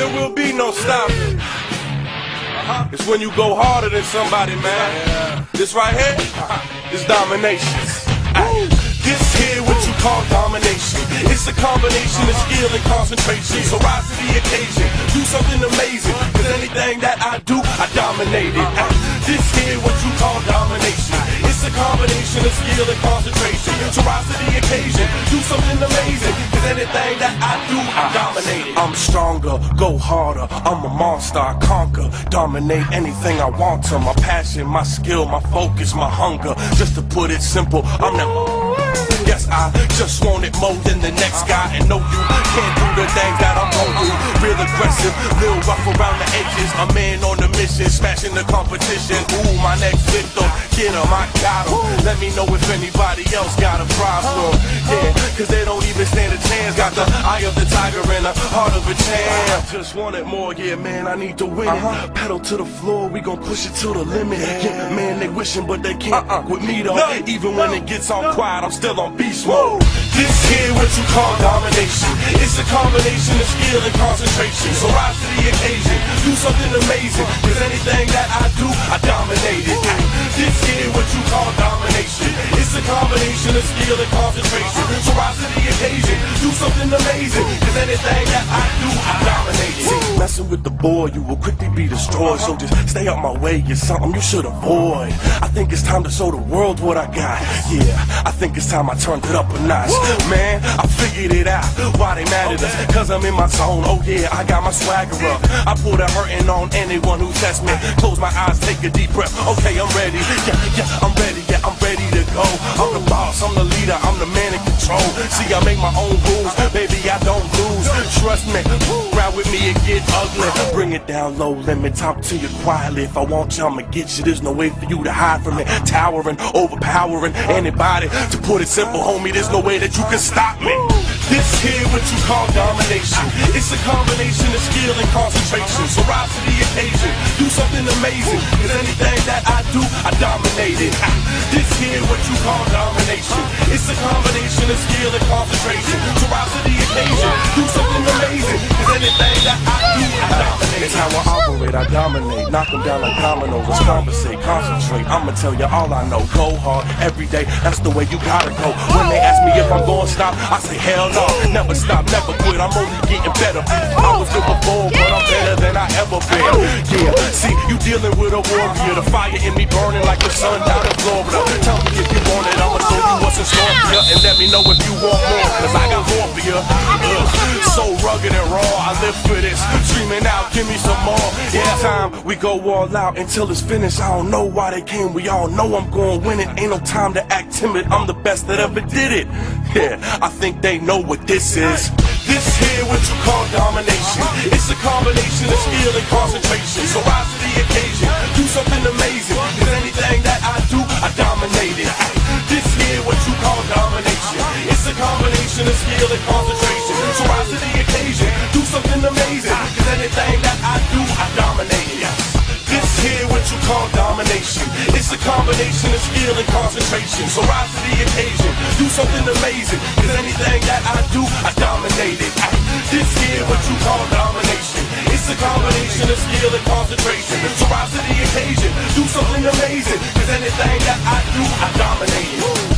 there will be no stopping. It's when you go harder than somebody, man. This right here is domination. This here what you call domination. It's a combination of skill and concentration. So rise to the occasion, do something amazing. Cause anything that I do, I dominate it. This here what you call domination. It's a combination of skill and concentration. So rise to the occasion, do something amazing. Cause anything that I do, I dominate it. I'm stronger, go harder. I'm a monster, I conquer. Dominate anything I want to. My passion, my skill, my focus, my hunger. Just to put it simple, I'm the... Yes, I just want it more than the next guy. And no, you can't do the things that I'm gon' do. Real aggressive, little rough around the edges. A man on the mission, smashing the competition. Ooh, my next victim, get him, I got him. Let me know if anybody else got a problem. Yeah, cause they don't even stand a chance. Got the eye of the tiger and the heart of a champ. Just want it more, yeah, man, I need to win it. Pedal to the floor, we gon' push it to the limit. Yeah, man, they wishing, but they can't with me though. Even when it gets all quiet, I'm still on beast mode. This here what you call domination. It's a combination of skill and concentration. So rise to the occasion, do something amazing. Cause anything that I do, I dominate it. This here what you call domination. It's a combination of skill and concentration. So rise to the occasion, do something amazing. Cause anything that I do, I dominate it. See, messing with the boy, you will quickly be destroyed. So just stay out my way, it's something you should avoid. I think it's time to show the world what I got. Yeah, I think it's time I turned it up a notch. Man, I figured it out, why they mad at us. Cause I'm in my zone, oh yeah, I got my swagger up. I pull the hurting on anyone who tests me. Close my eyes, take a deep breath. Okay, I'm ready, I'm ready, I'm ready to go. I'm the boss, I'm the leader, I'm the man in control. See, I make my own rules, baby, I don't lose. Trust me, ride with me and get ugly. Bring it down low, let me talk to you quietly. If I want you, I'ma get you, there's no way for you to hide from me. Towering, overpowering anybody. To put it simple, homie, there's no way that you can stop me. This here what you call domination. It's a combination of skill and concentration. So rise to the occasion, do something amazing. Cause anything that I do, I dominate it. This here what you call domination. It's a combination of skill and concentration. So rise to the occasion, do something amazing. Cause anything that I do, I dominate. It's how I operate, I dominate. Knock them down like dominoes, let's conversate, concentrate. I'ma tell you all I know. Go hard every day, that's the way you gotta go. When they ask me if I'm gonna stop, I say hell no. Never stop, never quit, I'm only getting better. I was good before, but I'm better than I ever been. Yeah, see, you dealing with a warrior. The fire in me burning like the sun down in Florida. Tell me if you want it, I'ma show you what's in store for you. And let me know if you want more, cause I got more for you. So rugged and raw, I live for this. Screaming out, give me some more. Yeah, time we go all out until it's finished. I don't know why they came, we all know I'm gonna win it. Ain't no time to act timid, I'm the best that ever did it. Yeah, I think they know what this is. This here what you call domination. It's a combination of skill and concentration. So rise to the occasion, do something amazing. Cause anything that I do, I dominate it. This here what you call domination. It's a combination of skill and concentration. So rise to the occasion, do something amazing. Cause anything that I do, I dominate it. This here what you call domination. It's a combination of skill and concentration. So rise to the occasion, do something amazing. Cause anything that I do, I dominate it. This here what you call domination. It's a combination of skill and concentration. So rise to the occasion, do something amazing. Cause anything that I do, I dominate it.